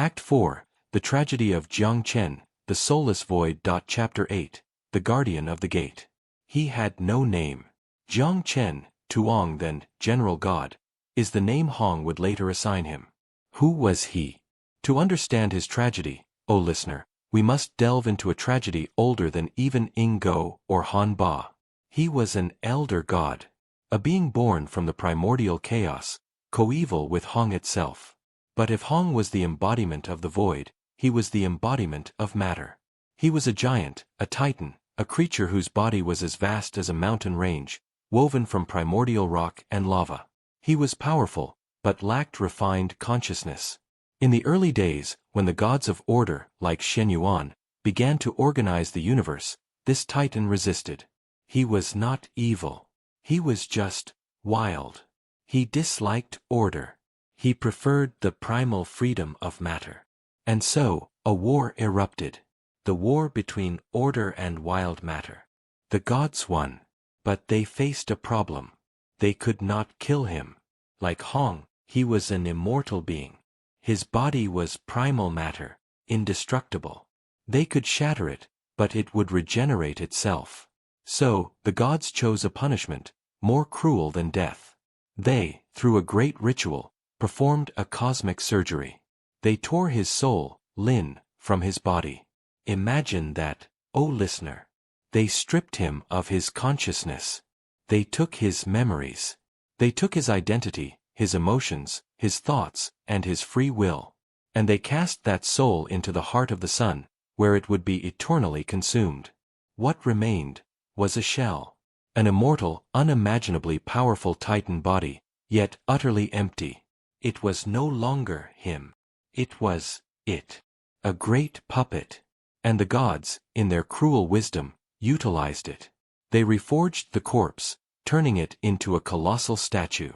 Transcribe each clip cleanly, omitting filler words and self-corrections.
Act 4, The Tragedy of Jiang Chen, The Soulless Void. Chapter 8, The Guardian of the Gate. He had no name. Jiang Chen, Tuong then, General God, is the name Hong would later assign him. Who was he? To understand his tragedy, O listener, we must delve into a tragedy older than even Ying Gou or Han Ba. He was an elder god, a being born from the primordial chaos, coeval with Hong itself. But if Hong was the embodiment of the void, he was the embodiment of matter. He was a giant, a titan, a creature whose body was as vast as a mountain range, woven from primordial rock and lava. He was powerful, but lacked refined consciousness. In the early days, when the gods of order, like Shen Yuan, began to organize the universe, this titan resisted. He was not evil. He was just wild. He disliked order. He preferred the primal freedom of matter. And so, a war erupted. The war between order and wild matter. The gods won. But they faced a problem. They could not kill him. Like Hong, he was an immortal being. His body was primal matter, indestructible. They could shatter it, but it would regenerate itself. So, the gods chose a punishment, more cruel than death. They, through a great ritual, performed a cosmic surgery. They tore his soul, Lin, from his body. Imagine that, O listener. They stripped him of his consciousness. They took his memories. They took his identity, his emotions, his thoughts, and his free will. And they cast that soul into the heart of the sun, where it would be eternally consumed. What remained was a shell. An immortal, unimaginably powerful titan body, yet utterly empty. It was no longer him. It was it. A great puppet. And the gods, in their cruel wisdom, utilized it. They reforged the corpse, turning it into a colossal statue.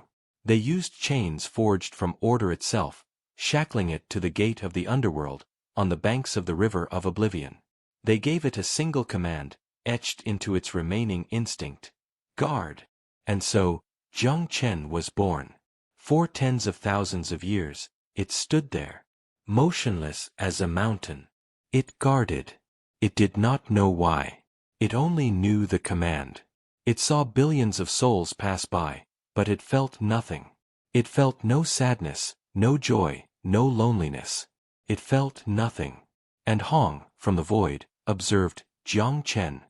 They used chains forged from order itself, shackling it to the gate of the underworld, on the banks of the river of oblivion. They gave it a single command, etched into its remaining instinct: guard. And so, Jiang Chen was born. For tens of thousands of years, it stood there, motionless as a mountain. It guarded. It did not know why. It only knew the command. It saw billions of souls pass by, but it felt nothing. It felt no sadness, no joy, no loneliness. It felt nothing. And Hong, from the void, observed Jiang Chen.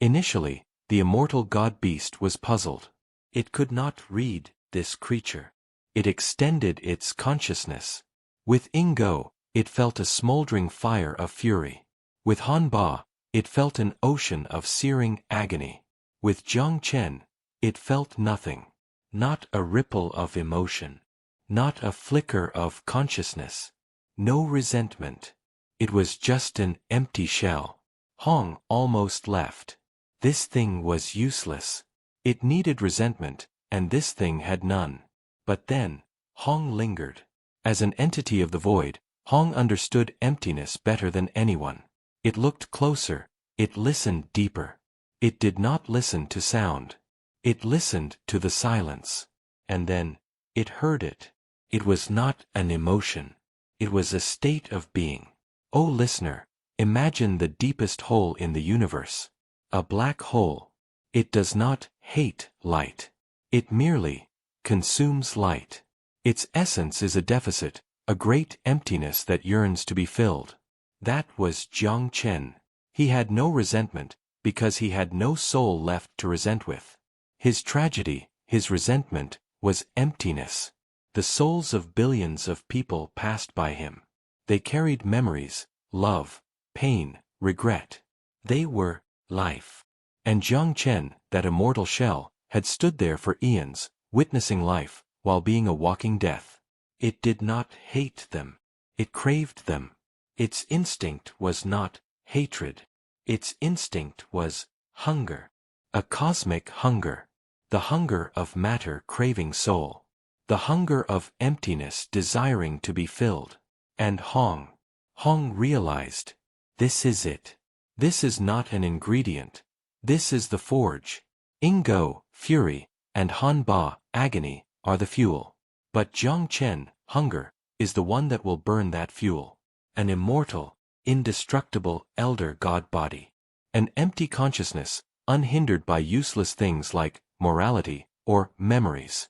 Initially, the immortal god-beast was puzzled. It could not read this creature. It extended its consciousness. With Ying Gou, it felt a smoldering fire of fury. With Han Ba, it felt an ocean of searing agony. With Jiang Chen, it felt nothing. Not a ripple of emotion. Not a flicker of consciousness. No resentment. It was just an empty shell. Hong almost left. This thing was useless. It needed resentment, and this thing had none. But then, Hong lingered. As an entity of the void, Hong understood emptiness better than anyone. It looked closer. It listened deeper. It did not listen to sound. It listened to the silence. And then, it heard it. It was not an emotion. It was a state of being. O listener, imagine the deepest hole in the universe. A black hole. It does not hate light. It merely consumes light. Its essence is a deficit, a great emptiness that yearns to be filled. That was Jiang Chen. He had no resentment, because he had no soul left to resent with. His tragedy, his resentment, was emptiness. The souls of billions of people passed by him. They carried memories, love, pain, regret. They were life. And Jiang Chen, that immortal shell, had stood there for eons, witnessing life, while being a walking death. It did not hate them. It craved them. Its instinct was not hatred. Its instinct was hunger. A cosmic hunger. The hunger of matter craving soul. The hunger of emptiness desiring to be filled. And Hong realized, this is it. This is not an ingredient. This is the forge. Ying Gou, fury, and Han Ba, agony, are the fuel. But Jiang Chen, hunger, is the one that will burn that fuel. An immortal, indestructible elder god body. An empty consciousness, unhindered by useless things like morality or memories.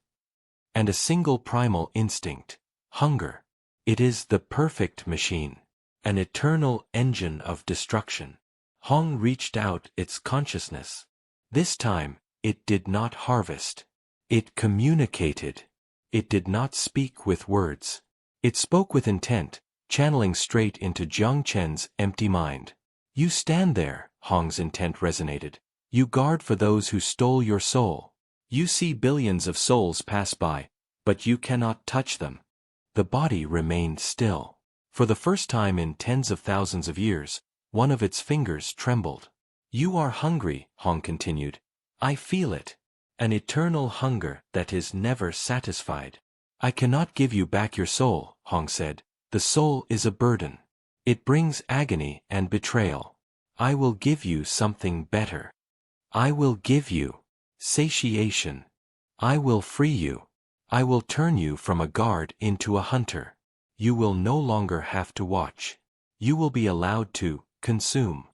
And a single primal instinct, hunger. It is the perfect machine. An eternal engine of destruction. Hong reached out its consciousness. This time, it did not harvest. It communicated. It did not speak with words. It spoke with intent, channeling straight into Jiang Chen's empty mind. You stand there, Hong's intent resonated. You guard for those who stole your soul. You see billions of souls pass by, but you cannot touch them. The body remained still. For the first time in tens of thousands of years, one of its fingers trembled. You are hungry, Hong continued. I feel it. An eternal hunger that is never satisfied. I cannot give you back your soul, Hong said. The soul is a burden. It brings agony and betrayal. I will give you something better. I will give you satiation. I will free you. I will turn you from a guard into a hunter. You will no longer have to watch. You will be allowed to consume.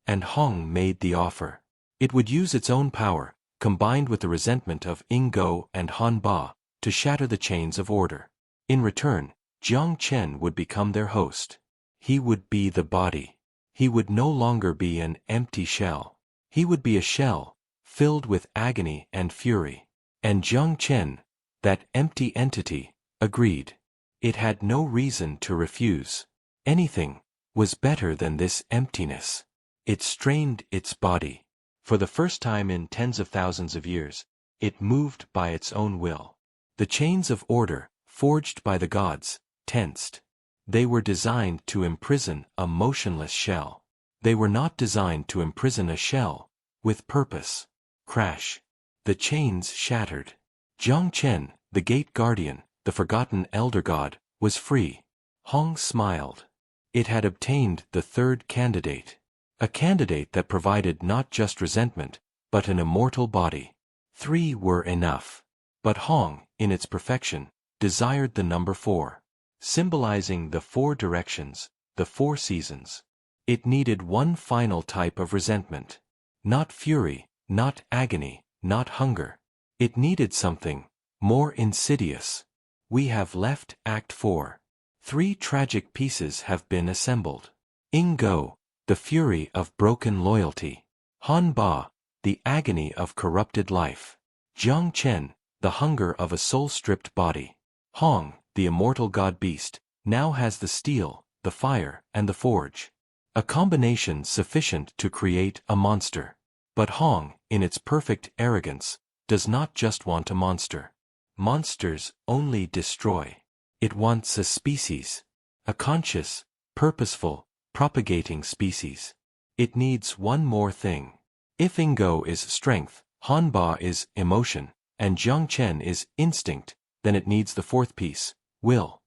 And Hong made the offer. It would use its own power, combined with the resentment of Ying Gou and Han Ba, to shatter the chains of order. In return, Jiang Chen would become their host. He would be the body. He would no longer be an empty shell. He would be a shell, filled with agony and fury. And Jiang Chen, that empty entity, agreed. It had no reason to refuse. Anything was better than this emptiness. It strained its body. For the first time in tens of thousands of years, it moved by its own will. The chains of order, forged by the gods, tensed. They were designed to imprison a motionless shell. They were not designed to imprison a shell with purpose. Crash. The chains shattered. Jiang Chen, the gate guardian, the forgotten elder god, was free. Hong smiled. It had obtained the third candidate. A candidate that provided not just resentment, but an immortal body. 3 were enough. But Hong, in its perfection, desired the number 4. Symbolizing the 4 directions, the 4 seasons. It needed one final type of resentment. Not fury, not agony, not hunger. It needed something more insidious. We have left Act 4. 3 tragic pieces have been assembled. Ying Gou, the fury of broken loyalty. Han Ba, the agony of corrupted life. Jiang Chen, the hunger of a soul-stripped body. Hong, the immortal god-beast, now has the steel, the fire, and the forge. A combination sufficient to create a monster. But Hong, in its perfect arrogance, does not just want a monster. Monsters only destroy. It wants a species. A conscious, purposeful, propagating species. It needs one more thing. If Ying Gou is strength, Han Ba is emotion, and Jiang Chen is instinct, then it needs the 4th piece, will.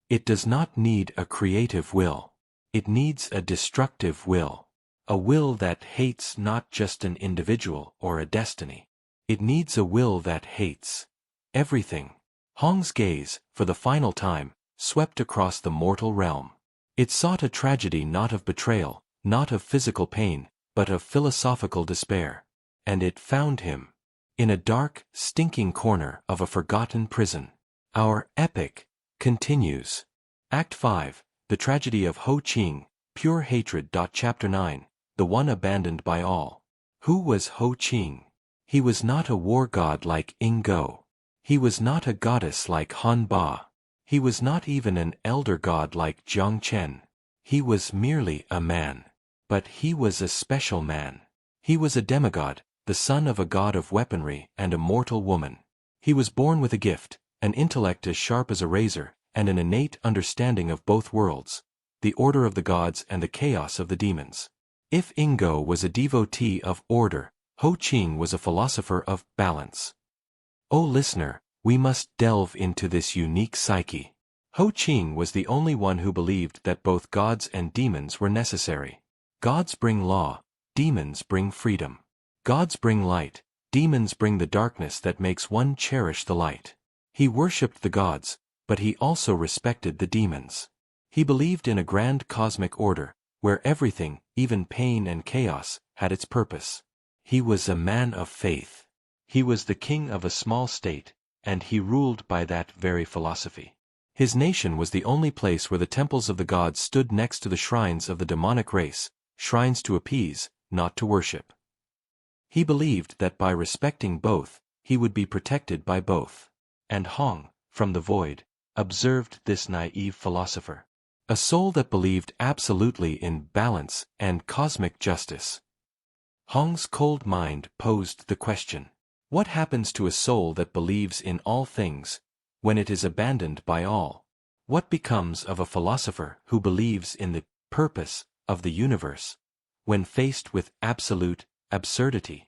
It does not need a creative will. It needs a destructive will. A will that hates not just an individual or a destiny. It needs a will that hates everything. Hong's gaze, for the final time, swept across the mortal realm. It sought a tragedy not of betrayal, not of physical pain, but of philosophical despair. And it found him. In a dark, stinking corner of a forgotten prison. Our epic continues. Act 5, The Tragedy of Hou Qing, Pure Hatred. Chapter 9, The One Abandoned by All. Who was Hou Qing? He was not a war god like Ying Gou. He was not a goddess like Han Ba. He was not even an elder god like Jiang Chen. He was merely a man. But he was a special man. He was a demigod, the son of a god of weaponry and a mortal woman. He was born with a gift, an intellect as sharp as a razor, and an innate understanding of both worlds, the order of the gods and the chaos of the demons. If Ying Gou was a devotee of order, Hou Qing was a philosopher of balance. O listener, we must delve into this unique psyche. Hou Qing was the only one who believed that both gods and demons were necessary. Gods bring law, demons bring freedom. Gods bring light, demons bring the darkness that makes one cherish the light. He worshipped the gods, but he also respected the demons. He believed in a grand cosmic order, where everything, even pain and chaos, had its purpose. He was a man of faith. He was the king of a small state, and he ruled by that very philosophy. His nation was the only place where the temples of the gods stood next to the shrines of the demonic race, shrines to appease, not to worship. He believed that by respecting both, he would be protected by both. And Hong, from the void, observed this naive philosopher. A soul that believed absolutely in balance and cosmic justice. Hong's cold mind posed the question. What happens to a soul that believes in all things, when it is abandoned by all? What becomes of a philosopher who believes in the purpose of the universe, when faced with absolute absurdity?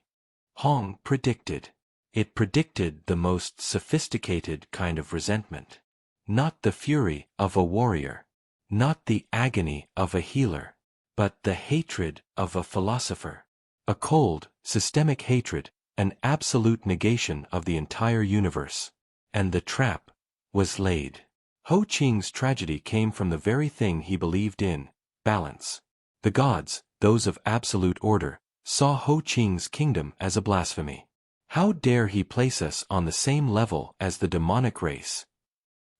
Hong predicted. It predicted the most sophisticated kind of resentment. Not the fury of a warrior. Not the agony of a healer. But the hatred of a philosopher. A cold, systemic hatred, an absolute negation of the entire universe. And the trap was laid. Hou Qing's tragedy came from the very thing he believed in, balance. The gods, those of absolute order, saw Hou Qing's kingdom as a blasphemy. How dare he place us on the same level as the demonic race?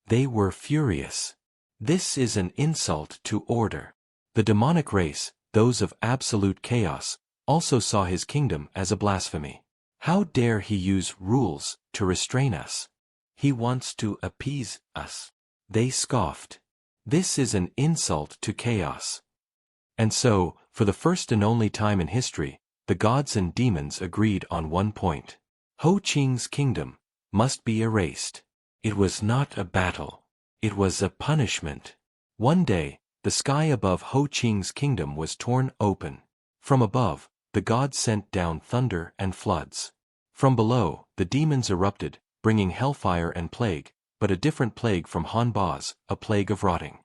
They were furious. This is an insult to order. The demonic race, those of absolute chaos, also saw his kingdom as a blasphemy. How dare he use rules to restrain us? He wants to appease us. They scoffed. This is an insult to chaos. And so, for the first and only time in history, the gods and demons agreed on one point. Hou Qing's kingdom must be erased. It was not a battle. It was a punishment. One day, the sky above Hou Qing's kingdom was torn open. From above, the gods sent down thunder and floods. From below, the demons erupted, bringing hellfire and plague, but a different plague from Hanba's, a plague of rotting.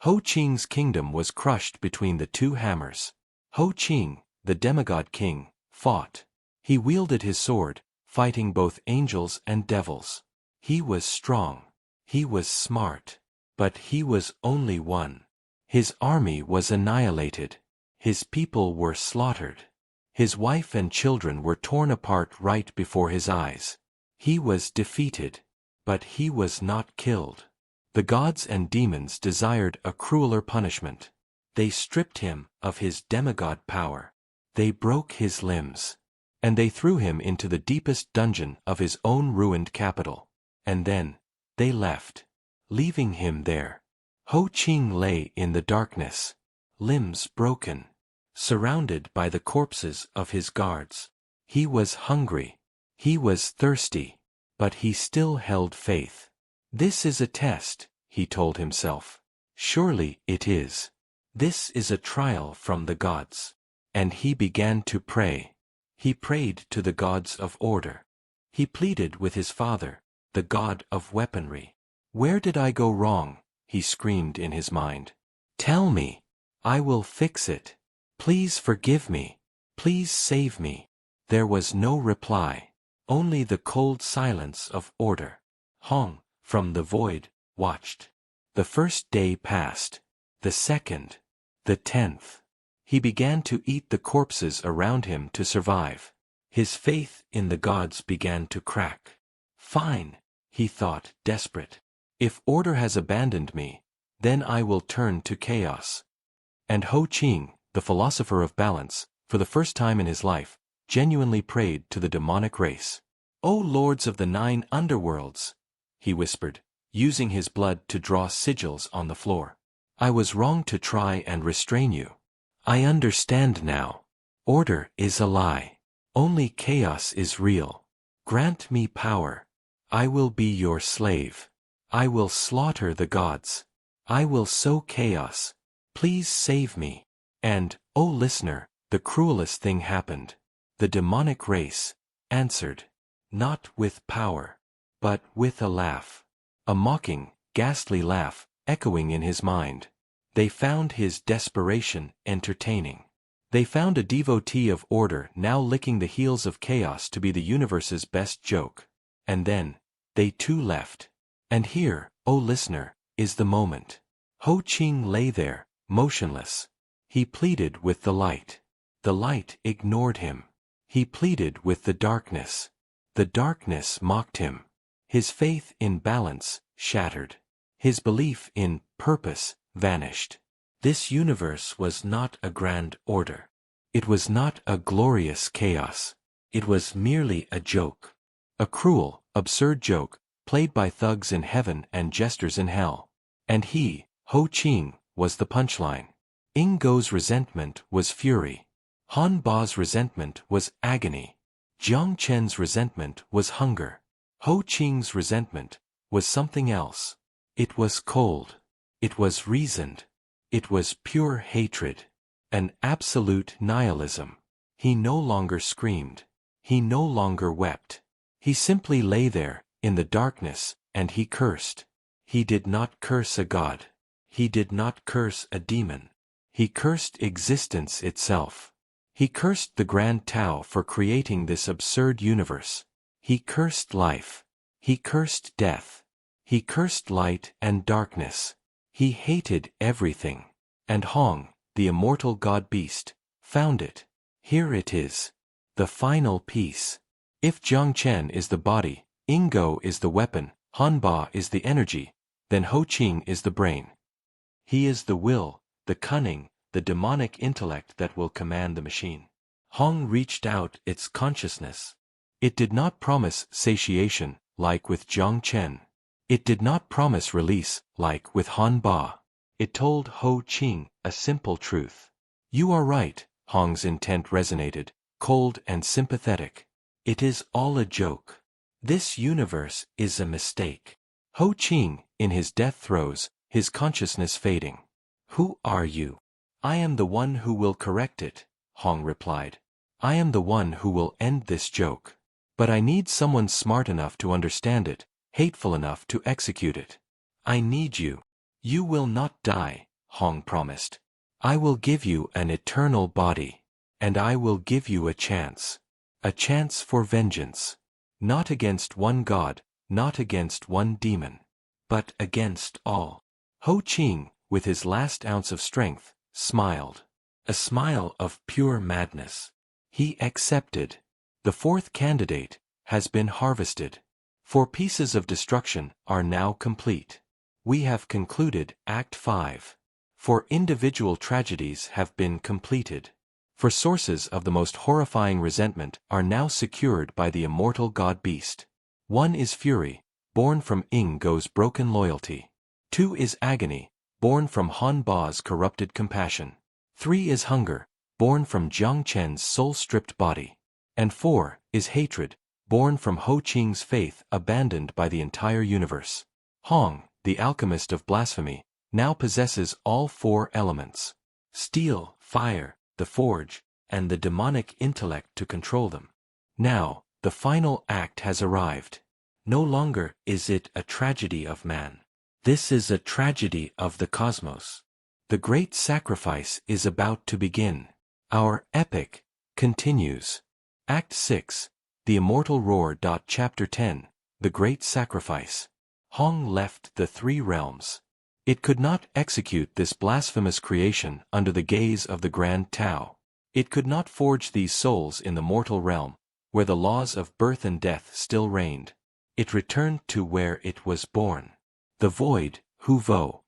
Hou Qing's kingdom was crushed between the two hammers. Hou Qing, the demigod king, fought. He wielded his sword, fighting both angels and devils. He was strong. He was smart. But he was only one. His army was annihilated. His people were slaughtered. His wife and children were torn apart right before his eyes. He was defeated. But he was not killed. The gods and demons desired a crueler punishment. They stripped him of his demigod power. They broke his limbs. And they threw him into the deepest dungeon of his own ruined capital. And then, they left, leaving him there. Hou Qing lay in the darkness, limbs broken, surrounded by the corpses of his guards. He was hungry. He was thirsty. But he still held faith. This is a test, he told himself. Surely it is. This is a trial from the gods. And he began to pray. He prayed to the gods of order. He pleaded with his father, the god of weaponry. Where did I go wrong? He screamed in his mind. Tell me. I will fix it. Please forgive me. Please save me. There was no reply. Only the cold silence of order. Hong, from the void, watched. The first day passed. The second. The 10th. He began to eat the corpses around him to survive. His faith in the gods began to crack. Fine, he thought, desperate. If order has abandoned me, then I will turn to chaos. And Hou Qing, the philosopher of balance, for the first time in his life, genuinely prayed to the demonic race. O lords of the 9 underworlds, he whispered, using his blood to draw sigils on the floor. I was wrong to try and restrain you. I understand now. Order is a lie. Only chaos is real. Grant me power. I will be your slave. I will slaughter the gods. I will sow chaos. Please save me. And, O listener, the cruelest thing happened. The demonic race answered, not with power, but with a laugh. A mocking, ghastly laugh, echoing in his mind. They found his desperation entertaining. They found a devotee of order now licking the heels of chaos to be the universe's best joke. And then, they too left. And here, O listener, is the moment. Hou Qing lay there, motionless. He pleaded with the light. The light ignored him. He pleaded with the darkness. The darkness mocked him. His faith in balance shattered. His belief in purpose vanished. This universe was not a grand order. It was not a glorious chaos. It was merely a joke. A cruel, absurd joke, played by thugs in heaven and jesters in hell. And he, Hou Qing, was the punchline. Ying Gou's resentment was fury. Han Ba's resentment was agony. Jiang Chen's resentment was hunger. Hou Qing's resentment was something else. It was cold. It was reasoned. It was pure hatred. An absolute nihilism. He no longer screamed. He no longer wept. He simply lay there, in the darkness, and he cursed. He did not curse a god. He did not curse a demon. He cursed existence itself. He cursed the Grand Tao for creating this absurd universe. He cursed life. He cursed death. He cursed light and darkness. He hated everything. And Hong, the immortal god-beast, found it. Here it is. The final piece. If Jiang Chen is the body, Ying Gou is the weapon, Han Ba is the energy, then Hou Qing is the brain. He is the will, the cunning, the demonic intellect that will command the machine. Hong reached out its consciousness. It did not promise satiation, like with Jiang Chen. It did not promise release, like with Han Ba. It told Hou Qing a simple truth. You are right, Hong's intent resonated, cold and sympathetic. It is all a joke. This universe is a mistake. Hou Qing, in his death throes, his consciousness fading. Who are you? I am the one who will correct it, Hong replied. I am the one who will end this joke. But I need someone smart enough to understand it, hateful enough to execute it. I need you. You will not die, Hong promised. I will give you an eternal body. And I will give you a chance. A chance for vengeance. Not against one god, not against one demon. But against all. Hou Qing, with his last ounce of strength, smiled. A smile of pure madness. He accepted. The fourth candidate has been harvested. 4 pieces of destruction are now complete. We have concluded Act 5. 4 individual tragedies have been completed. 4 sources of the most horrifying resentment are now secured by the immortal god-beast. 1 is fury, born from Ying Gou's broken loyalty. 2 is agony, born from Han Ba's corrupted compassion. 3 is hunger, born from Jiang Chen's soul-stripped body. And 4 is hatred, born from Hou Qing's faith abandoned by the entire universe. Hong, the alchemist of blasphemy, now possesses all 4 elements. Steel, fire, the forge, and the demonic intellect to control them. Now, the final act has arrived. No longer is it a tragedy of man. This is a tragedy of the cosmos. The great sacrifice is about to begin. Our epic continues. Act 6, The Immortal Roar. Chapter 10, The Great Sacrifice. Hong left the 3 realms. It could not execute this blasphemous creation under the gaze of the Grand Tao. It could not forge these souls in the mortal realm, where the laws of birth and death still reigned. It returned to where it was born. The void, Hu Vo.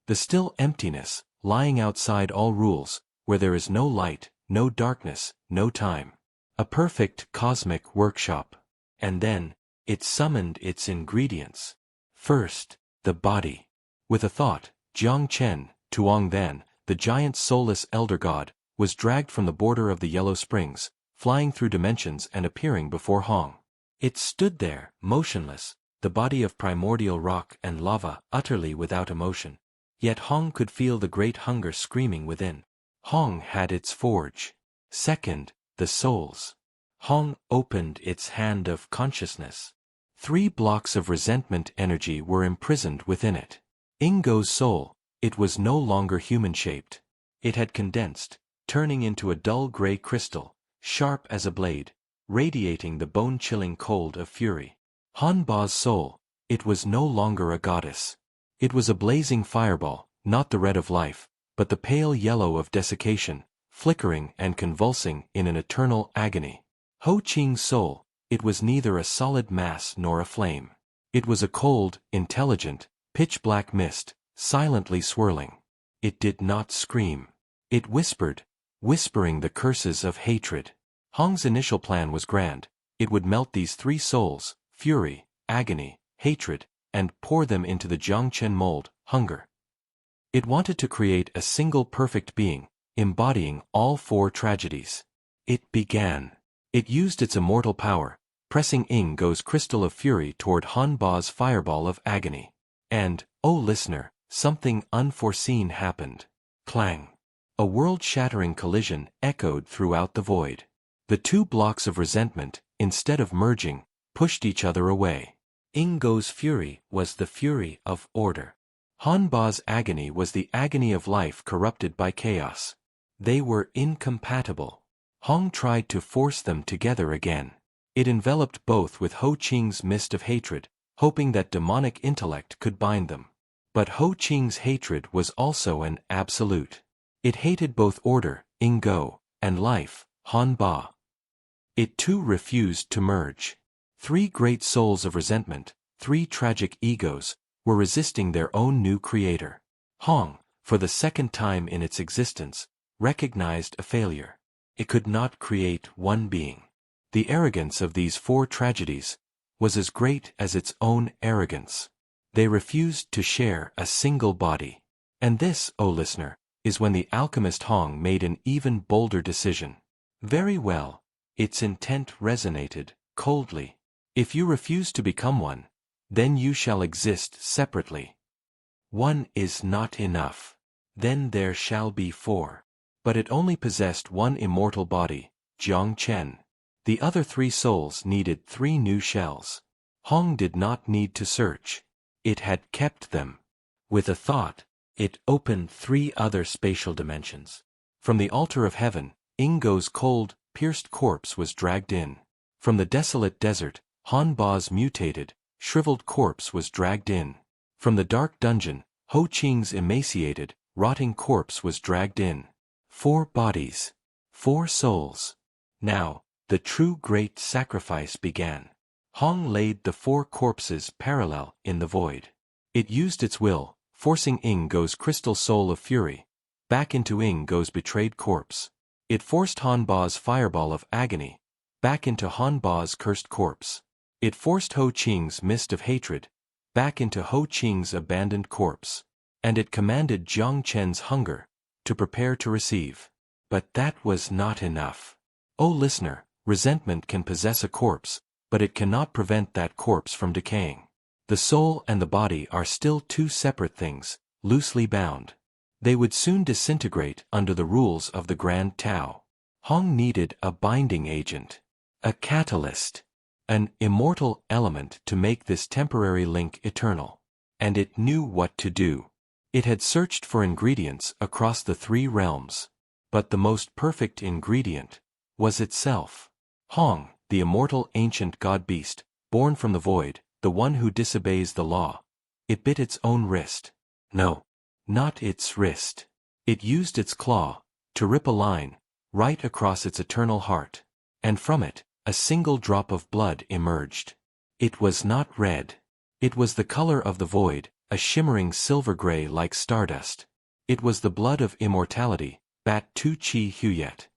The still emptiness, lying outside all rules, where there is no light, no darkness, no time. A perfect cosmic workshop. And then, it summoned its ingredients. First, the body. With a thought, Jiang Chen, Tuong then, the giant soulless elder god, was dragged from the border of the Yellow Springs, flying through dimensions and appearing before Hong. It stood there, motionless, the body of primordial rock and lava, utterly without emotion. Yet Hong could feel the great hunger screaming within. Hong had its forge. Second, the souls. Hong opened its hand of consciousness. 3 blocks of resentment energy were imprisoned within it. Ying Gou's soul, it was no longer human-shaped. It had condensed, turning into a dull gray crystal, sharp as a blade, radiating the bone-chilling cold of fury. Han Ba's soul, It was no longer a goddess. It was a blazing fireball, not the red of life, but the pale yellow of desiccation, flickering and convulsing in an eternal agony. Hou Qing's soul, it was neither a solid mass nor a flame. It was a cold, intelligent, pitch-black mist, silently swirling. It did not scream. It whispered, whispering the curses of hatred. Hong's initial plan was grand. It would melt these three souls, fury, agony, hatred, and pour them into the Jiang Chen mold, hunger. It wanted to create a single perfect being, embodying all four tragedies. It began. It used its immortal power, pressing Ying Gou's crystal of fury toward Han Ba's fireball of agony. And, oh listener, something unforeseen happened. Clang. A world-shattering collision echoed throughout the void. The two blocks of resentment, instead of merging, pushed each other away. Ying Gou's fury was the fury of order. Han Ba's agony was the agony of life corrupted by chaos. They were incompatible. Hong tried to force them together again. It enveloped both with Hou Qing's mist of hatred, hoping that demonic intellect could bind them. But Hou Qing's hatred was also an absolute. It hated both order, Ying Gou, and life, Han Ba. It too refused to merge. Three great souls of resentment, three tragic egos, were resisting their own new creator. Hong, for the second time in its existence, recognized a failure. It could not create one being. The arrogance of these four tragedies was as great as its own arrogance. They refused to share a single body. And this, O listener, is when the alchemist Hong made an even bolder decision. Very well. Its intent resonated, coldly. If you refuse to become one, then you shall exist separately. One is not enough. Then there shall be four. But it only possessed one immortal body, Jiang Chen. The other three souls needed three new shells. Hong did not need to search. It had kept them. With a thought, it opened three other spatial dimensions. From the altar of heaven, Ying Gou's cold, pierced corpse was dragged in. From the desolate desert, Han Ba's mutated, shriveled corpse was dragged in. From the dark dungeon, Hou Qing's emaciated, rotting corpse was dragged in. 4 bodies. 4 souls. Now, the true great sacrifice began. Hong laid the 4 corpses parallel in the void. It used its will, forcing Ying Gou's crystal soul of fury back into Ying Gou's betrayed corpse. It forced Han Ba's fireball of agony back into Han Ba's cursed corpse. It forced Hou Qing's mist of hatred back into Hou Qing's abandoned corpse. And it commanded Jiang Chen's hunger to prepare to receive. But that was not enough. O listener, resentment can possess a corpse, but it cannot prevent that corpse from decaying. The soul and the body are still 2 separate things, loosely bound. They would soon disintegrate under the rules of the Grand Tao. Hong needed a binding agent, a catalyst, an immortal element to make this temporary link eternal. And it knew what to do. It had searched for ingredients across the 3 realms. But the most perfect ingredient was itself. Hong, the immortal ancient god-beast, born from the void, the one who disobeys the law. It bit its own wrist. No, not its wrist. It used its claw to rip a line right across its eternal heart. And from it, a single drop of blood emerged. It was not red. It was the color of the void, a shimmering silver gray like stardust. It was the blood of immortality, Bat Tu Chi Huyet.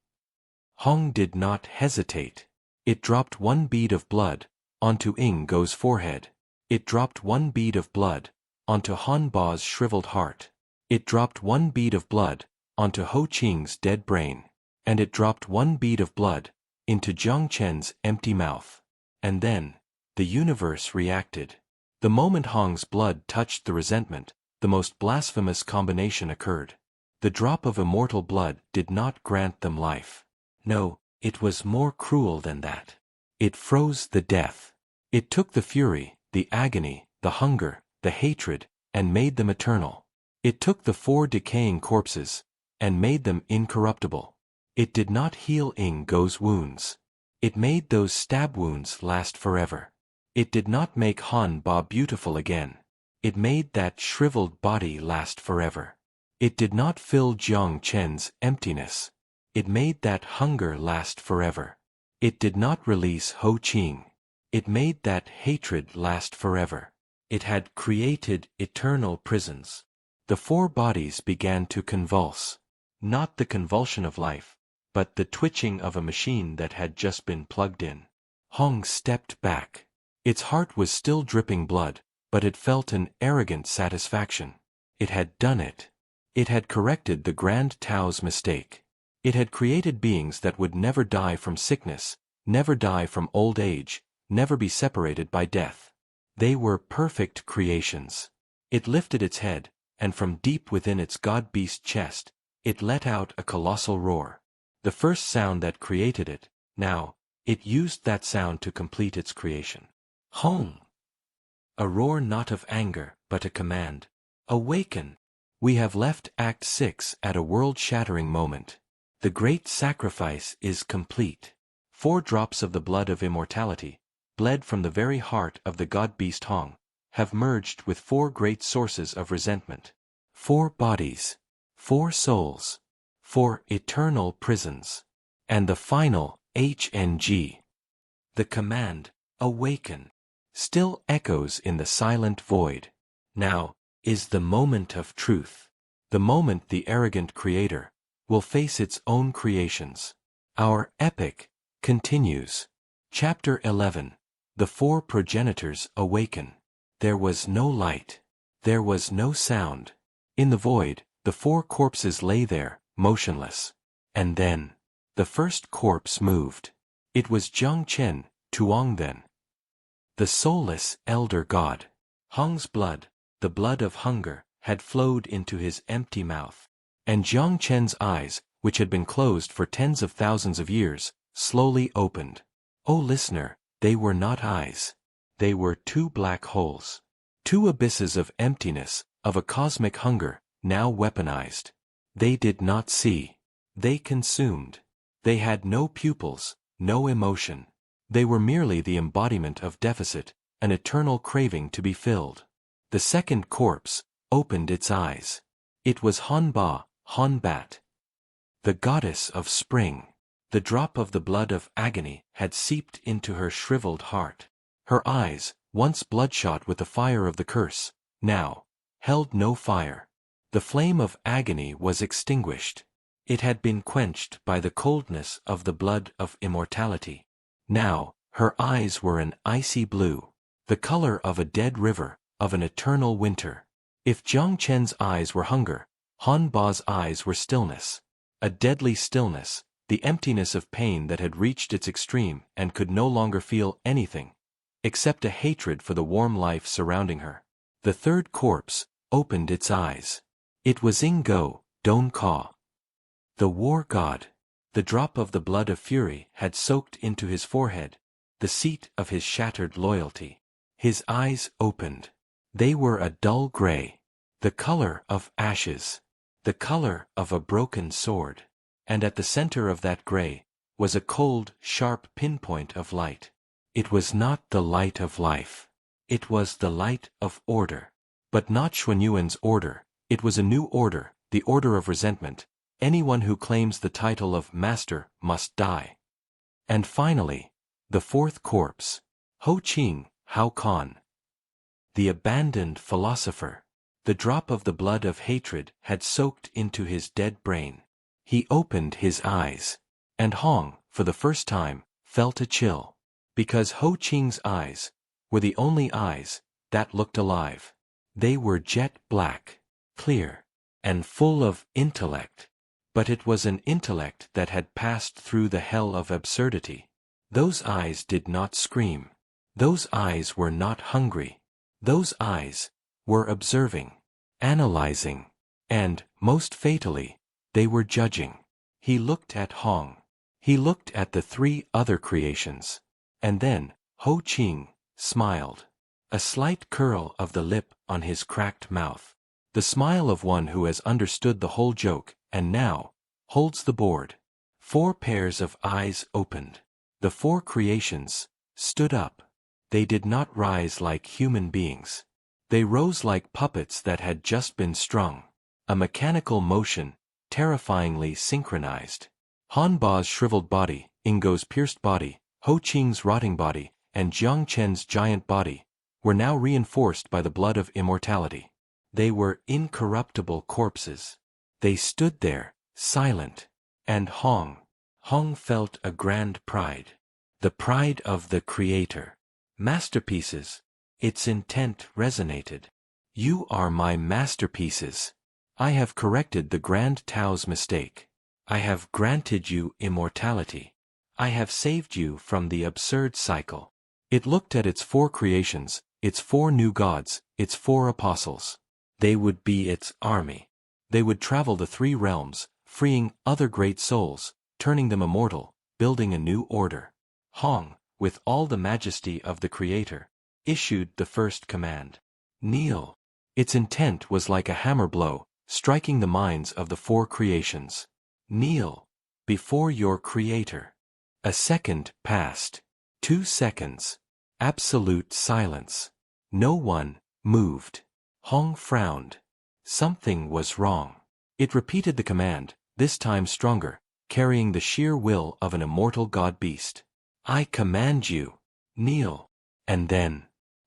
Hong did not hesitate. It dropped 1 bead of blood onto Ying Gou's forehead. It dropped 1 bead of blood onto Han Ba's shriveled heart. It dropped 1 bead of blood onto Hou Qing's dead brain. And it dropped 1 bead of blood into Jiang Chen's empty mouth. And then, the universe reacted. The moment Hong's blood touched the resentment, the most blasphemous combination occurred. The drop of immortal blood did not grant them life. No, it was more cruel than that. It froze the death. It took the fury, the agony, the hunger, the hatred, and made them eternal. It took the 4 decaying corpses and made them incorruptible. It did not heal Ying Gou's wounds. It made those stab wounds last forever. It did not make Han Ba beautiful again. It made that shriveled body last forever. It did not fill Jiang Chen's emptiness. It made that hunger last forever. It did not release Hou Qing. It made that hatred last forever. It had created eternal prisons. The four bodies began to convulse. Not the convulsion of life, but the twitching of a machine that had just been plugged in. Hong stepped back. Its heart was still dripping blood, but it felt an arrogant satisfaction. It had done it. It had corrected the Grand Tao's mistake. It had created beings that would never die from sickness, never die from old age, never be separated by death. They were perfect creations. It lifted its head, and from deep within its god-beast chest, it let out a colossal roar. The first sound that created it. Now, it used that sound to complete its creation. Hong! A roar not of anger, but a command. Awaken! We have left Act 6 at a world-shattering moment. The great sacrifice is complete. 4 drops of the blood of immortality, bled from the very heart of the god-beast Hong, have merged with 4 great sources of resentment. 4 bodies. 4 souls. 4 eternal prisons. And the final, HNG. The command, awaken, still echoes in the silent void. Now is the moment of truth. The moment the arrogant creator will face its own creations. Our epic continues. Chapter 11. The 4 progenitors awaken. There was no light. There was no sound. In the void, the 4 corpses lay there, motionless. And then, the first corpse moved. It was Jiang Chen, Tuong then. The soulless elder god. Hong's blood, the blood of hunger, had flowed into his empty mouth. And Jiang Chen's eyes, which had been closed for tens of thousands of years, slowly opened. O listener, they were not eyes. They were 2 black holes. 2 abysses of emptiness, of a cosmic hunger, now weaponized. They did not see. They consumed. They had no pupils, no emotion. They were merely the embodiment of deficit, an eternal craving to be filled. The second corpse opened its eyes. It was Han Ba, Han Bat, the goddess of spring. The drop of the blood of agony had seeped into her shriveled heart. Her eyes, once bloodshot with the fire of the curse, now held no fire. The flame of agony was extinguished. It had been quenched by the coldness of the blood of immortality. Now, her eyes were an icy blue, the color of a dead river, of an eternal winter. If Jiang Chen's eyes were hunger, Han Ba's eyes were stillness. A deadly stillness, the emptiness of pain that had reached its extreme and could no longer feel anything, except a hatred for the warm life surrounding her. The third corpse opened its eyes. It was Ying Gou, Don Ka, the war god. The drop of the blood of fury had soaked into his forehead, the seat of his shattered loyalty. His eyes opened. They were a dull gray, the color of ashes, the color of a broken sword. And at the center of that gray was a cold, sharp pinpoint of light. It was not the light of life. It was the light of order. But not Xuanyuan's order. It was a new order, the order of resentment. Anyone who claims the title of master must die. And finally, the fourth corpse. Hou Qing, Hou Qing, the abandoned philosopher. The drop of the blood of hatred had soaked into his dead brain. He opened his eyes. And Hong, for the first time, felt a chill. Because Hou Qing's eyes were the only eyes that looked alive. They were jet black, clear, and full of intellect. But it was an intellect that had passed through the hell of absurdity. Those eyes did not scream. Those eyes were not hungry. Those eyes were observing, analyzing, and, most fatally, they were judging. He looked at Hong. He looked at the 3 other creations. And then, Hou Qing smiled. A slight curl of the lip on his cracked mouth. The smile of one who has understood the whole joke, and now holds the board. 4 pairs of eyes opened. The 4 creations stood up. They did not rise like human beings. They rose like puppets that had just been strung. A mechanical motion, terrifyingly synchronized. Han Ba's shriveled body, Ying Gou's pierced body, Hou Qing's rotting body, and Jiang Chen's giant body, were now reinforced by the blood of immortality. They were incorruptible corpses. They stood there, silent. And Hong felt a grand pride. The pride of the creator. Masterpieces. Its intent resonated. You are my masterpieces. I have corrected the Grand Tao's mistake. I have granted you immortality. I have saved you from the absurd cycle. It looked at its 4 creations, its 4 new gods, its 4 apostles. They would be its army. They would travel the 3 realms, freeing other great souls, turning them immortal, building a new order. Hong, with all the majesty of the Creator, issued the first command. Kneel. Its intent was like a hammer blow, striking the minds of the 4 creations. Kneel. Before your Creator. A second passed. 2 seconds. Absolute silence. No one moved. Hong frowned. Something was wrong. It repeated the command, this time stronger, carrying the sheer will of an immortal god-beast. I command you. Kneel. And then,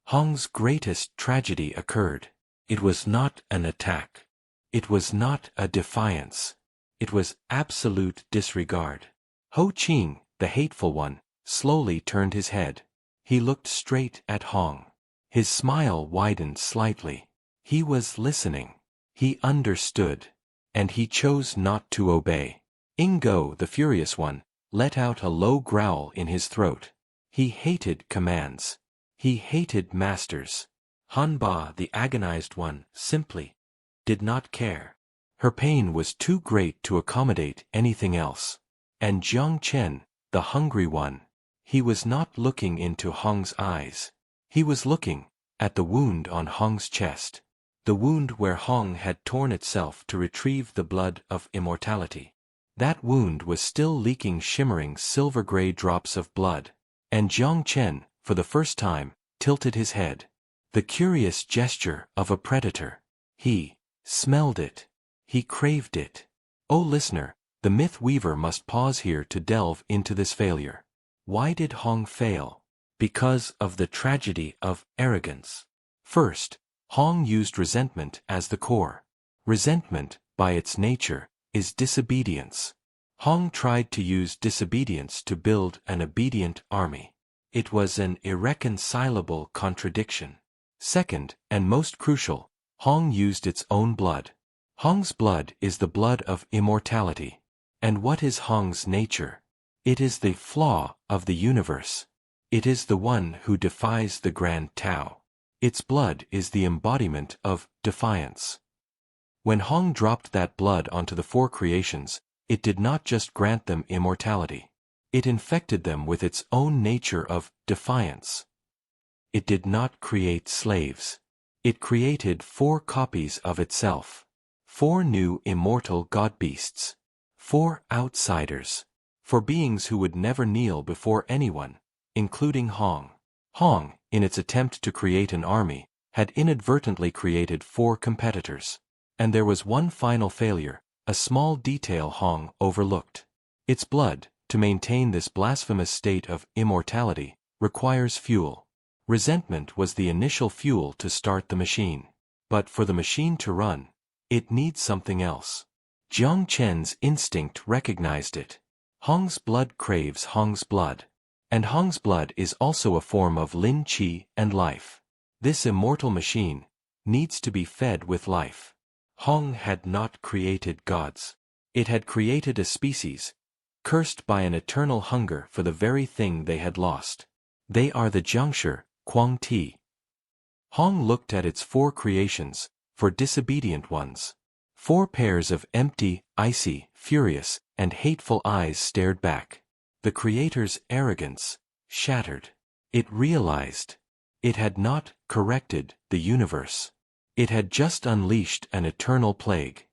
Hong's greatest tragedy occurred. It was not an attack. It was not a defiance. It was absolute disregard. Hou Qing, the hateful one, slowly turned his head. He looked straight at Hong. His smile widened slightly. He was listening. He understood. And he chose not to obey. Ying Gou, the furious one, let out a low growl in his throat. He hated commands. He hated masters. Han Ba, the agonized one, simply did not care. Her pain was too great to accommodate anything else. And Jiang Chen, the hungry one, he was not looking into Hong's eyes. He was looking at the wound on Hong's chest. The wound where Hong had torn itself to retrieve the blood of immortality. That wound was still leaking shimmering silver-gray drops of blood. And Jiang Chen, for the first time, tilted his head. The curious gesture of a predator. He smelled it. He craved it. O listener, the myth weaver must pause here to delve into this failure. Why did Hong fail? Because of the tragedy of arrogance. First, Hong used resentment as the core. Resentment, by its nature, is disobedience. Hong tried to use disobedience to build an obedient army. It was an irreconcilable contradiction. Second, and most crucial, Hong used its own blood. Hong's blood is the blood of immortality. And what is Hong's nature? It is the flaw of the universe. It is the one who defies the Grand Tao. Its blood is the embodiment of defiance. When Hong dropped that blood onto the 4 creations, it did not just grant them immortality. It infected them with its own nature of defiance. It did not create slaves. It created 4 copies of itself. 4 new immortal god-beasts. 4 outsiders. 4 beings who would never kneel before anyone, including Hong. Hong, in its attempt to create an army, had inadvertently created 4 competitors. And there was one final failure, a small detail Hong overlooked. Its blood, to maintain this blasphemous state of immortality, requires fuel. Resentment was the initial fuel to start the machine. But for the machine to run, it needs something else. Jiang Chen's instinct recognized it. Hong's blood craves Hong's blood. And Hong's blood is also a form of Lin Qi and life. This immortal machine needs to be fed with life. Hong had not created gods. It had created a species, cursed by an eternal hunger for the very thing they had lost. They are the Jiangshi, Quang Ti. Hong looked at its 4 creations, for disobedient ones. 4 pairs of empty, icy, furious, and hateful eyes stared back. The Creator's arrogance shattered. It realized. It had not corrected the universe. It had just unleashed an eternal plague.